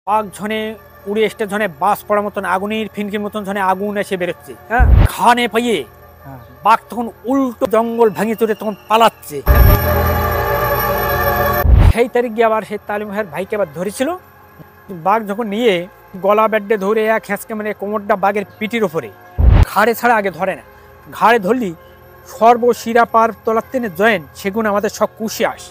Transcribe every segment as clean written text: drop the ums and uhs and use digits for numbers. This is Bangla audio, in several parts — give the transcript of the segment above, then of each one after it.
পাক ঝনে উড়ে স্টেশনে বাস পড়ার মতন আগুনের ফিনকির মতন ঝনে আগুন এসে বেরোচ্ছে। হ্যাঁ, ঘানে পাইয়ে বাঘ তখন উল্টো জঙ্গল ভাঙে চড়ে তখন পালাচ্ছে। সেই তারিখ গিয়ে আবার সেই তালিম ভাইয়ের ভাইকে আবার ধরেছিল। বাঘ যখন নিয়ে গলা বেডে ধরে এক হ্যাঁচকে মানে কোমরটা বাঘের পিঠির ওপরে, ঘাড়ে ছাড়া আগে ধরে না, ঘাড়ে ধরলি সর্বশিরা পার তলার তেনে জয়েন, সেগুলো আমাদের সব কুশি আস।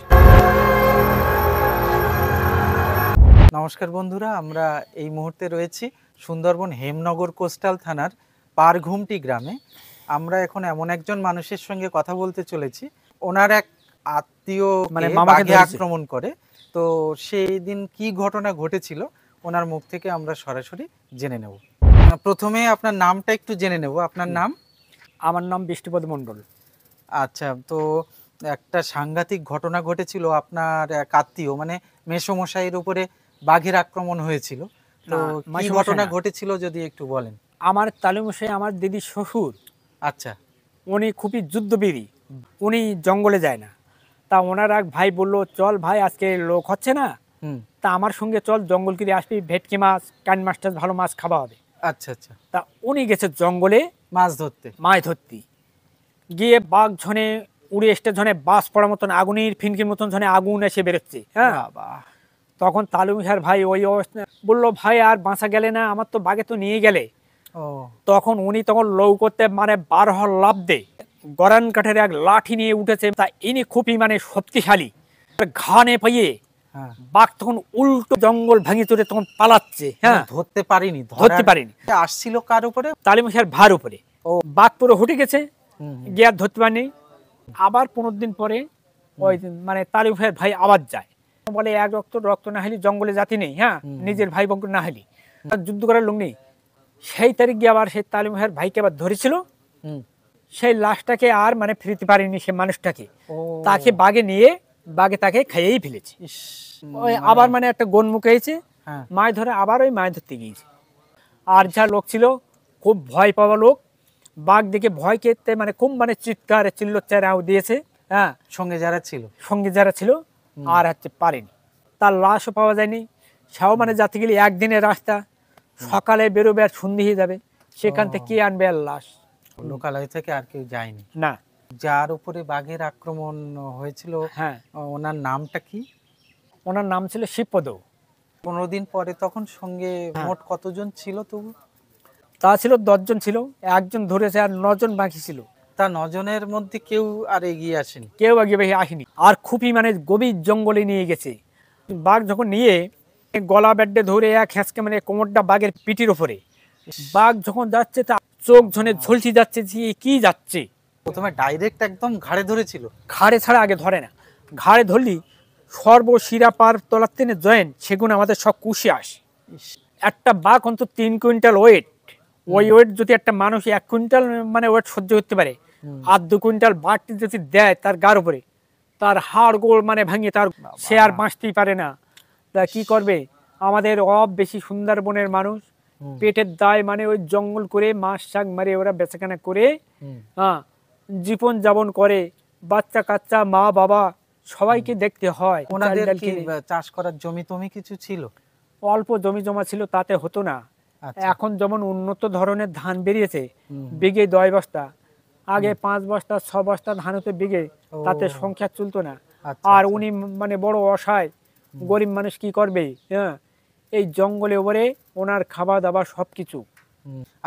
নমস্কার বন্ধুরা, আমরা এই মুহূর্তে রয়েছি সুন্দরবন হেমনগর কোস্টাল থানার পারঘুমটি গ্রামে। আমরা এখন এমন একজন মানুষের সঙ্গে কথা বলতে চলেছি, ওনার এক আত্মীয় মানে বাঘে আক্রমণ করে। তো সেই দিন কি ঘটনা ঘটেছিল ওনার মুখ থেকে আমরা সরাসরি জেনে নেব। প্রথমে আপনার নামটা একটু জেনে নেব। আপনার নাম? আমার নাম বৃষ্টিপদ মণ্ডল। আচ্ছা, তো একটা সাংঘাতিক ঘটনা ঘটেছিল, আপনার এক আত্মীয় মানে মেসোমশাইয়ের উপরে বাঘের আক্রমণ হয়েছিল। তো কি ঘটনা ঘটেছিল যদি একটু বলেন। আমার তালুমশাই আমার দিদির শ্বশুর। আচ্ছা, উনি খুবই যুদ্ধবীরী, উনি জঙ্গলে যায় না। তা ওনার এক ভাই বলল, চল ভাই আজকে লোক হচ্ছে না, তা আমার সঙ্গে চল জঙ্গল কিনে আসবি, ভেটকি মাছ কান মাছটা ভালো মাছ খাওয়া হবে। আচ্ছা আচ্ছা। তা উনি গেছে জঙ্গলে মাছ ধরতে গিয়ে বাঘ ঝনে উড়ে স্টেশনে বাস পড়ার মতন আগুনের ফিনকির মতন ঝনে আগুন এসে বেরোচ্ছে। হ্যাঁ, তখন তালুমিহার ভাই ওই অবস্থা বললো, ভাই আর বাঁচা গেলে না, আমার তো বাঘে তো নিয়ে গেলে। তখন উনি তখন লৌ করতে মানে 12 লাফ দে গরান কাঠের এক লাঠি নিয়ে উঠেছে। তা ইনি খুবই মানে শক্তিশালী, ঘানে পাইয়ে বাঘ তখন উল্টো জঙ্গল ভাঙে চড়ে তখন পালাচ্ছে। হ্যাঁ, ধরতে পারিনি। আসছিল কার উপরে? তালিমশাইয়ের ভার উপরে। ও বাঘ পুরো হুটে গেছে, গিয়ে আর ধরতে পারেনি। আবার 15 দিন পরে ওই মানে তালিমশাইয়ের ভাই আবার যায়, বলে এক রক্ত না হলে জঙ্গলে জাতি নেই। হ্যাঁ, নিজের ভাই বোন না হলে যুদ্ধ করার লোক নেই। সেই তারিখ গিয়ে আবার সেই তালিম ভাইয়ের ভাইকে আবার ধরেছিল। সেই লাশটাকে আর মানে ফিরতে পারেনি সে মানুষটাকে, তাকে বাঘে নিয়ে বাঘে তাকে খাইয়েই ফেলেছে। ওই আবার মানে একটা গনমুখ হয়েছে, মাছ ধরে আবার ওই মাছ ধরতে গিয়েছে। আর যা লোক ছিল খুব ভয় পাওয়া লোক, বাঘ দেখে ভয় খেতে মানে খুব মানে চিৎকার চিল্লোচ্চারাও দিয়েছে। হ্যাঁ, সঙ্গে যারা ছিল আর হচ্ছে পারেনি, তার লাশও পাওয়া যায়নি। সেও মানে যাতে গেলে একদিনের রাস্তা, সকালে বেরোবে আর সন্ধে হয়ে যাবে, সেখান থেকে কি আনবে আর লাশ? লোকালয় থেকে আর কেউ যায়নি না। যার উপরে বাঘের আক্রমণ হয়েছিল, হ্যাঁ, ওনার নামটা কি? ওনার নাম ছিল শিবপদ। 15 দিন পরে তখন সঙ্গে মোট কতজন ছিল? তবু তা ছিল 10 জন ছিল, একজন ধরেছে আর 9 জন বাকি ছিল। তা 9 জনের মধ্যে কেউ আর এগিয়ে আসেনি? কেউ এগিয়ে আসেনি। আর খুবই মানে গভীর জঙ্গলে নিয়ে গেছে। বাঘ যখন নিয়ে গলা বেডে ধরে এক হ্যাঁচকে মানে কোমরটা বাঘের পিঠির ওপরে, বাঘ যখন যাচ্ছে তা চোখ ঝনে ঝলসি যাচ্ছে, কি যাচ্ছে। প্রথমে ডাইরেক্ট একদম ঘাড়ে ধরেছিল? ঘাড়ে ছাড়া আগে ধরে না, ঘাড়ে ধরলি সর্বশিরা পার তলার তেনে জয়েন, সেগুলো আমাদের সব কুশি আসে। একটা বাঘ অন্তত 3 কুইন্টাল ওয়েট, ওই ওয়েট যদি একটা মানুষ 1 কুইন্টাল মানে ওয়েট সহ্য করতে পারে, আর 2 কুইন্টাল বাড়তি যদি দেয় তার গার উপরে, তার হাড় গোড় মানে ভাঙে, তার সে আর বাঁচতেই পারে না। তা কি করবে? আমাদের বেশি সুন্দরবনের মানুষ পেটের দায় মানে ওই জঙ্গল করে মাছ শাক মারে ওরা বেচাকেনা করে জীবন যাপন করে, বাচ্চা কাচ্চা মা বাবা সবাইকে দেখতে হয়। ওনাদের কি চাষ করার জমি টমি কিছু ছিল? অল্প জমি জমা ছিল, তাতে হতো না। এখন যেমন উন্নত ধরনের ধান বেরিয়েছে, বিঘে 10 বস্তা, আগে 5 বস্তা 6 বস্তা ধান হতো বিঘে, তাতে সংখ্যা চলতো না। আর উনি মানে বড় অসহায় গরিব মানুষ, কি করবে? হ্যাঁ, এই জঙ্গলে ওপরে ওনার খাওয়া দাওয়া সবকিছু।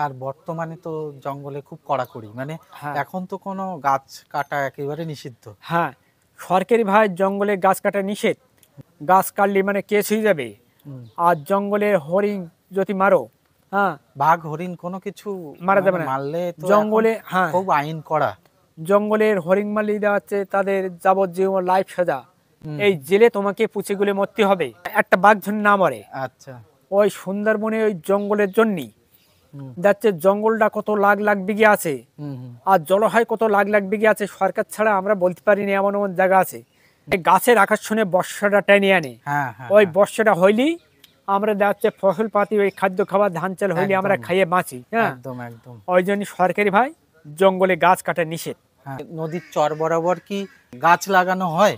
আর বর্তমানে তো জঙ্গলে খুব কড়াকড়ি, মানে এখন তো কোনো গাছ কাটা একেবারে নিষিদ্ধ। হ্যাঁ, সরকারি ভাই জঙ্গলে গাছ কাটা নিষেধ, গাছ কাটলে মানে কেস হয়ে যাবে। আর জঙ্গলের হরিণ যদি মারো, হ্যাঁ, বাঘ হরিণ কোনো কিছু মারা যাবে না মারলে জঙ্গলে। হ্যাঁ, খুব আইন করা। জঙ্গলের হরিণ মারলে দেওয়া হচ্ছে তাদের যাবজ্জীবন লাইফ সাজা, এই জেলে তোমাকে পুঁছে গুলে মরতে হবে। একটা বাঘ ঝন না মরে। আচ্ছা, ওই সুন্দরবনে ওই জঙ্গলের জন্যই যাচ্ছে, জঙ্গলটা কত লাখ লাখ বিঘে আছে, আর জলহায় কত লাখ লাখ বিঘে আছে, সরকার ছাড়া আমরা বলতে পারিনি। এমন এমন জায়গা আছে গাছের আকর্ষণে বর্ষাটা টেনে আনে, ওই বর্ষাটা হইলেই আমরা যাচ্ছে ফসল পাতি ওই খাদ্য খাবার ধান চাল হইলে আমরা খাইয়ে বাঁচি। হ্যাঁ, ওই জন্য সরকারি ভাই জঙ্গলে গাছ কাটা নিষেধ। নদীর চর বরাবর কি গাছ লাগানো হয়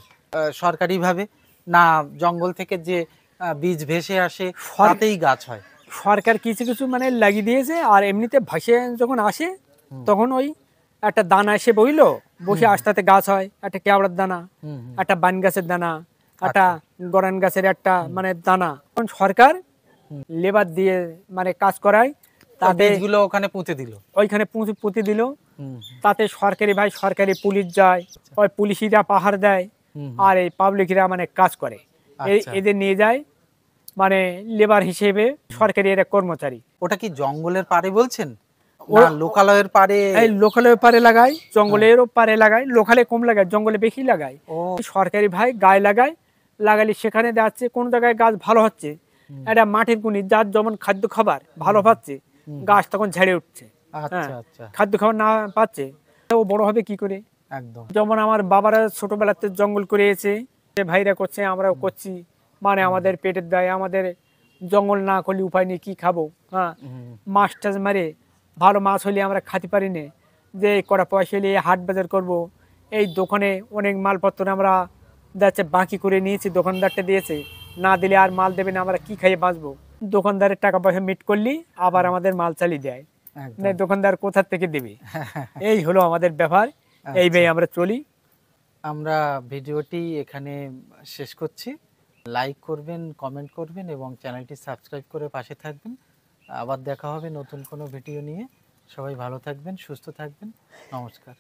সরকারি ভাবে, না জঙ্গল থেকে যে বীজ ভেসে আসে, সর- তাতেই গাছ হয়। সরকার কিছু কিছু মানে লাগিয়ে দিয়েছে, আর এমনিতে ভাসে যখন আসে তখন ওই একটা দানা এসে বইলো, বসে আস্তে গাছ হয়। একটা কেওড়ার দানা, হুম, হুম। একটা বান গাছের দানা, একটা গরান গাছের একটা মানে দানা। তখন সরকার লেবার দিয়ে মানে কাজ করায়, তো তাতে বীজগুলো ওখানে পুঁতে দিল। ওইখানে পুঁতে দিল। হুম, তাতে সরকারি পুলিশ যায়, ওই পুলিশিরা পাহাড় দেয়, হুম, আর এই পাবলিকরা মানে কাজ করে। আচ্ছা। এদের নিয়ে যায় মানে লেবার হিসেবে, সরকারি এরা কর্মচারী। ওটা কি জঙ্গলের পাড়ে বলছেন, ও না লোকালয়ের পাড়ে? এই লোকালের পারে লাগায়, জঙ্গলেরও পারে লাগায়। লোকালে কম লাগায়, জঙ্গলে বেশি লাগায়। ও সরকারি ভাই গায়ে লাগালে সেখানে যাচ্ছে কোন জায়গায় গাছ ভালো হচ্ছে, এটা মাটির গুণি, যার যেমন খাদ্য খাবার ভালো পাচ্ছে, গাছ তখন ঝেড়ে উঠছে। হ্যাঁ, আচ্ছা আচ্ছা, খাদ্য খাবার না পাচ্ছে, ও বড় হবে কি করে? একদম। যেমন আমার বাবারা ছোটবেলাতে জঙ্গল করেছে, যে ভাইরা করছে, আমরাও করছি। মানে আমাদের পেটের দায়, আমাদের জঙ্গল না করলে উপায় নেই, কি খাবো? হ্যাঁ, হুম, মাছ টাছ মারে, ভালো মাছ হলে আমরা খাতে পারি না, যে এই কটা পয়সা নিয়ে হাট বাজার করব। এই দোকানে অনেক মালপত্র আমরা যাচ্ছে বাকি করে নিয়েছি, দোকানদারটা দিয়েছে, না দিলে আর মাল দেবে না, আমরা কি খাইয়ে বাঁচবো? দোকানদারের টাকা পয়সা মিট করলি আবার আমাদের মাল চালিয়ে দেয়, একদম। না দোকানদার কোথা থেকে দেবে? এই হলো আমাদের ব্যাপার, এইভাবে আমরা চলি। আমরা ভিডিওটি এখানে শেষ করছি। লাইক করবেন, কমেন্ট করবেন এবং চ্যানেলটি সাবস্ক্রাইব করে পাশে থাকবেন। আবার দেখা হবে নতুন কোনো ভিডিও নিয়ে। সবাই ভালো থাকবেন, সুস্থ থাকবেন। নমস্কার।